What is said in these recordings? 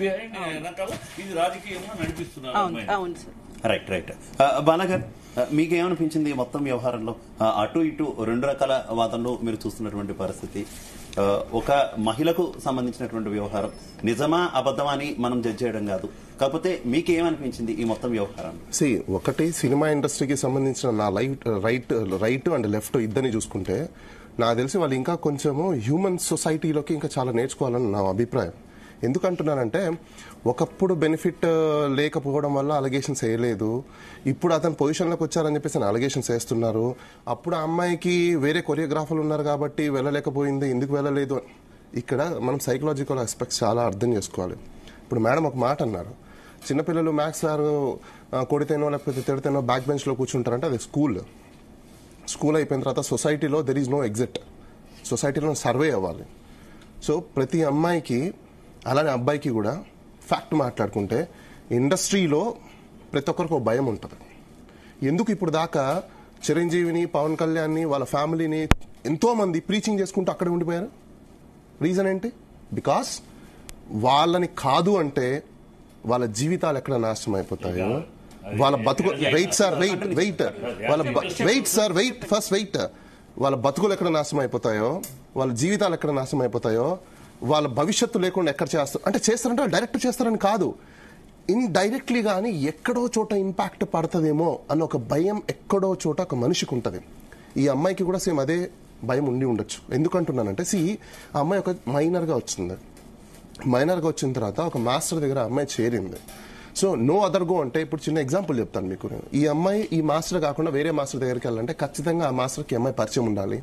ఇది రాజకీయంగా నడిపిస్తున్నారు. రైట్ రైట్ బాలగారు, మీకేమనిపించింది మొత్తం వ్యవహారంలో? అటు ఇటు రెండు రకాల వాదనలు మీరు చూస్తున్నటువంటి పరిస్థితి. ఒక మహిళకు సంబంధించినటువంటి వ్యవహారం నిజమా అబద్ధమా అని మనం జడ్జ్ చేయడం కాదు, కాకపోతే మీకేమనిపించింది ఈ మొత్తం వ్యవహారం? ఒకటి సినిమా ఇండస్ట్రీకి సంబంధించిన నా రైట్ అండ్ లెఫ్ట్ ఇద్దరిని చూసుకుంటే నాకు తెలిసి వాళ్ళు ఇంకా కొంచెము హ్యూమన్ సొసైటీలోకి ఇంకా చాలా నేర్చుకోవాలని నా అభిప్రాయం. ఎందుకంటున్నానంటే ఒకప్పుడు బెనిఫిట్ లేకపోవడం వల్ల అలిగేషన్స్ వేయలేదు, ఇప్పుడు అతను పొజిషన్లోకి వచ్చారని చెప్పేసి అలిగేషన్స్ వేస్తున్నారు. అప్పుడు ఆ అమ్మాయికి వేరే కొరియోగ్రాఫర్లు ఉన్నారు కాబట్టి వెళ్ళలేకపోయింది, ఎందుకు వెళ్ళలేదు. ఇక్కడ మనం సైకలాజికల్ ఆస్పెక్ట్స్ చాలా అర్థం చేసుకోవాలి. ఇప్పుడు మేడం ఒక మాట అన్నారు, చిన్నపిల్లలు మ్యాథ్స్ సార్ కొడితేనో లేకపోతే తిడితేనో బ్యాక్ బెంచ్లో కూర్చుంటారంటే అది స్కూల్ అయిపోయిన తర్వాత సొసైటీలో దెర్ ఈజ్ నో ఎగ్జిట్, సొసైటీలో సర్వే అవ్వాలి. సో ప్రతి అమ్మాయికి అలానే అబ్బాయికి కూడా ఫ్యాక్ట్ మాట్లాడుకుంటే ఇండస్ట్రీలో ప్రతి ఒక్కరికి ఒక భయం ఉంటుంది. ఎందుకు ఇప్పుడు దాకా చిరంజీవిని, పవన్ కళ్యాణ్ని, వాళ్ళ ఫ్యామిలీని ఎంతో మంది ప్రీచింగ్ చేసుకుంటూ అక్కడే ఉండిపోయారు? రీజన్ ఏంటి? బికాస్ వాళ్ళని కాదు అంటే వాళ్ళ జీవితాలు ఎక్కడ నాశనం అయిపోతాయో, వాళ్ళ బతుకు వాళ్ళ బతుకులు ఎక్కడ నాశనం అయిపోతాయో, వాళ్ళ జీవితాలు ఎక్కడ నాశనం అయిపోతాయో, వాళ్ళ భవిష్యత్తు లేకుండా ఎక్కడ చేస్తారంటే డైరెక్ట్ చేస్తారని కాదు, ఇండైరెక్ట్లీ కానీ ఎక్కడో చోట ఇంపాక్ట్ పడుతుందేమో అన్న ఒక భయం ఎక్కడో చోట ఒక మనిషికి ఉంటుంది. ఈ అమ్మాయికి కూడా సేమ్ అదే భయం ఉండి ఉండొచ్చు. ఎందుకంటున్నానంటే ఆ అమ్మాయి ఒక మైనర్గా వచ్చింది. మైనర్గా వచ్చిన తర్వాత ఒక మాస్టర్ దగ్గర అమ్మాయి చేరింది. సో నో అదర్ గో అంటే ఇప్పుడు చిన్న ఎగ్జాంపుల్ చెప్తాను మీకు. ఈ అమ్మాయి ఈ మాస్టర్ కాకుండా వేరే మాస్టర్ దగ్గరికి వెళ్ళాలంటే ఖచ్చితంగా ఆ మాస్టర్కి అమ్మాయి పరిచయం ఉండాలి,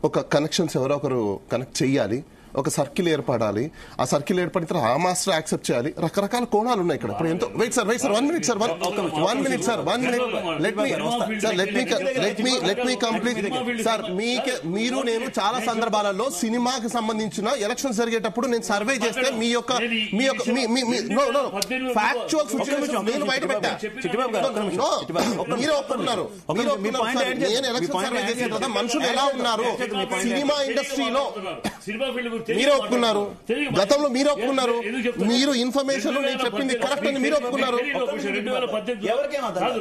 ఒక కనెక్షన్స్ ఎవరో ఒకరు కనెక్ట్ చెయ్యాలి, ఒక సర్కిల్ ఏర్పడాలి. ఆ సర్కిల్ ఏర్పడిన తర్వాత ఆ మాస్టర్ యాక్సెప్ట్ చేయాలి. రకరకాల కోణాలు ఉన్నాయి ఇక్కడ. ఇప్పుడు ఎంతో wait sir one minute complete sir. మీరు నేను చాలా సందర్భాలలో సినిమాకి సంబంధించిన ఎలక్షన్స్ జరిగేటప్పుడు నేను సర్వే చేస్తే మీ యొక్క ఫ్యాక్చువల్ సిచ్యువేషన్ నేను బయట పెట్టా. మీరు ఒప్పుకున్నారు, నేను ఎలక్షన్ సర్వే చేసిన తర్వాత మనుషులు ఎలా ఉన్నారు సినిమా ఇండస్ట్రీలో మీరు ఒప్పుకున్నారు, గతంలో మీరు ఒప్పుకున్నారు, మీరు ఇన్ఫర్మేషన్ నేను చెప్పింది కరెక్ట్ అని మీరు ఒప్పుకున్నారు.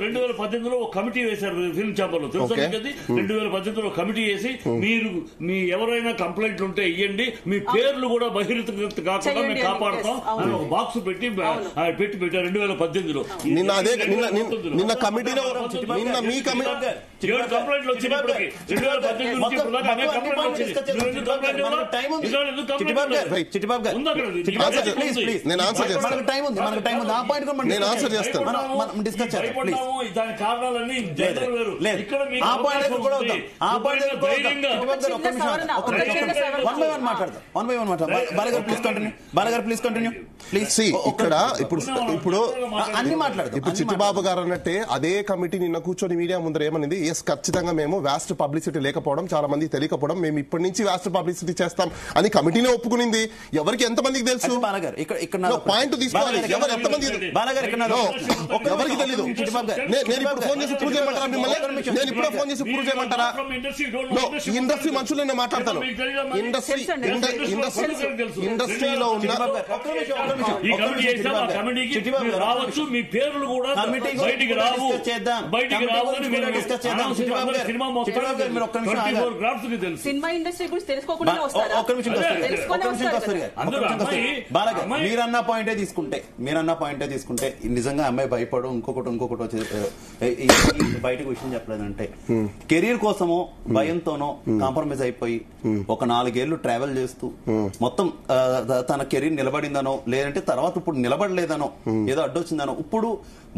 2018లో ఒక కమిటీ వేశారు ఫిల్మ్ ఛాంబర్ లో, తెలుసు. 2018లో కమిటీ వేసి మీరు మీ ఎవరైనా కంప్లైంట్లు ఉంటే ఇవ్వండి, మీ పేర్లు కూడా బహిర్గతం కాకుండా మేము కాపాడతాం అని ఒక బాక్స్ పెట్టి పెట్టారు 2018లో. నిన్న కమిటీలో నిన్న మీ కమిటీ 7 కంప్లైంట్లు వచ్చినప్పటికీ 2018 దాని కారణాలన్నీ ఇప్పుడు చిట్టిబాబు గారు అన్నట్టే అదే కమిటీ నిన్న కూర్చొని మీడియా ముందర ఏమనింది, ఎస్ ఖచ్చితంగా మేము వ్యాస్ట్ పబ్లిసిటీ లేకపోవడం, చాలా మంది తెలియకపోవడం, మేము ఇప్పటి నుంచి వ్యాస్ట్ పబ్లిసిటీ చేస్తాం అని కమిటీనే ఒప్పుకునింది. ఎవరికి ఎంతమందికి తెలుసు? పాయింట్ తీసుకోవాలి. ఎవరు ఎంతమంది ఎవరికి తెలీదు. నేను ఇప్పుడు ఫోన్ చేసి ప్రూవ్ చేయమంటారా మిమ్మల్ని? నేను ఇప్పుడు ఫోన్ చేసి ప్రూవ్ చేయమంటారా? ఇండస్ట్రీ మనుషులు నేను మాట్లాడతాను. ఇండస్ట్రీలో ఉన్న రావచ్చు, మీ పేర్లు కూడా బయటికి రావు. సినిమా ఇండస్ట్రీ గురించి తెలుసుకోకుండా మీరన్న పాయింటే తీసుకుంటే నిజంగా అమ్మాయి భయపడు ఇంకొకటి వచ్చి బయటకు విషయం చెప్పలేదంటే కెరీర్ కోసమో భయంతోనో కాంప్రమైజ్ అయిపోయి ఒక 4 ఏళ్లు ట్రావెల్ చేస్తూ మొత్తం తన కెరీర్ నిలబడిందనో, లేదంటే తర్వాత ఇప్పుడు నిలబడలేదనో, ఏదో అడ్డొచ్చిందనో ఇప్పుడు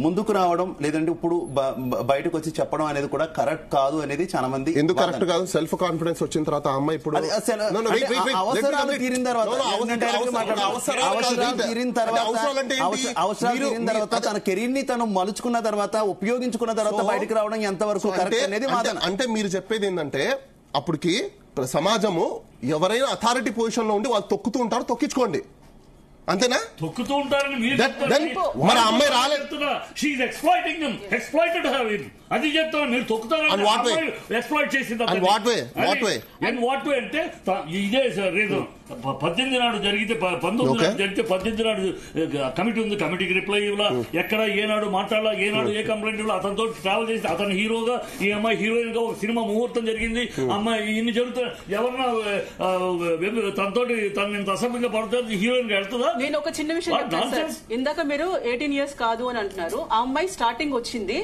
ముందుకు రావడం, లేదంటే ఇప్పుడు బయటకు వచ్చి చెప్పడం అనేది కూడా కరెక్ట్ కాదు అనేది చాలా మంది. ఎందుకు కరెక్ట్ కాదు? సెల్ఫ్ కాన్ఫిడెన్స్ వచ్చిన తర్వాత అమ్మాయి ఇప్పుడు అవసరాలు తీరిన తర్వాత తన కెరీర్ ని తను మలుచుకున్న తర్వాత ఉపయోగించుకున్న తర్వాత బయటకు రావడం ఎంతవరకు కరెక్ట్ అనేది అంటే మీరు చెప్పేది ఏంటంటే అప్పటికి సమాజము ఎవరైనా అథారిటీ పొజిషన్ లో ఉండి వాళ్ళు తొక్కుతూ ఉంటారు, తొక్కించుకోండి, అంతేనా? తొక్కుతూ ఉంటారని మరి అమ్మాయి రాలేదు. అది చెప్తాను, మీరు తొక్కుతారు ఎక్స్ప్లాయిట్ చేసింది. అంటే ఇదే సార్ రీజన్. 18 నాడు జరిగితే 19 నాడు జరిగితే 18 నాడు కమిటీ ఉంది, కమిటీకి రిప్లై ఇవ్వాల, ఎక్కడ ఏనాడు మాట్లాడాలా, ఏనాడు ఏ కంప్లైంట్ ఇవ్వాలా, అతనితో ట్రావెల్ చేసి అతను హీరోగా ఈ అమ్మాయి హీరోయిన్ గా ఒక సినిమా ముహూర్తం జరిగింది. అమ్మాయి ఇన్ని జరుగుతాయి, ఎవరన్నా తనతోటి తను ఇంత అసభ్యంగా పడుతుంది, హీరోయిన్ గా వెళ్తుందా? నేను ఒక చిన్న విషయం చెప్తాను సార్. ఇందాక మీరు 18 years కాదు అని అంటున్నారు. ఆ అమ్మాయి స్టార్టింగ్ వచ్చింది